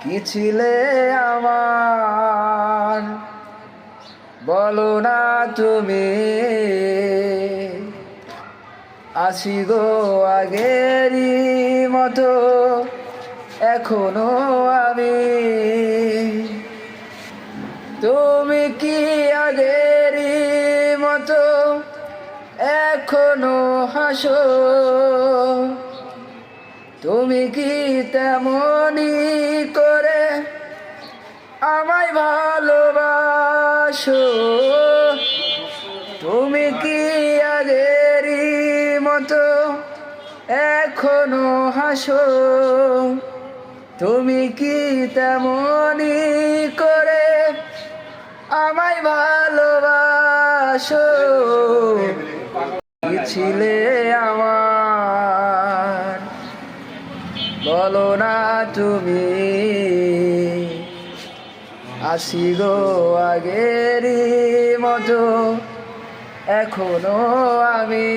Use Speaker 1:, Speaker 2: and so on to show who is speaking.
Speaker 1: কি ছিলে আমার বলো না তুমি, আছি গো আগেরই মতো এখনো আমি। তুমি কি আগেরই মতো এখনো হাসো? তুমি কি তেমনি করে আমায় ভালোবাসো? তুমি কি আগেরই মতো এখনো হাসো? তুমি কি তেমনি করে আমায় ভালোবাসো? কি ছিলে আমার বলো না তুমি, আছি গো আগেরই মতো এখনো আমি।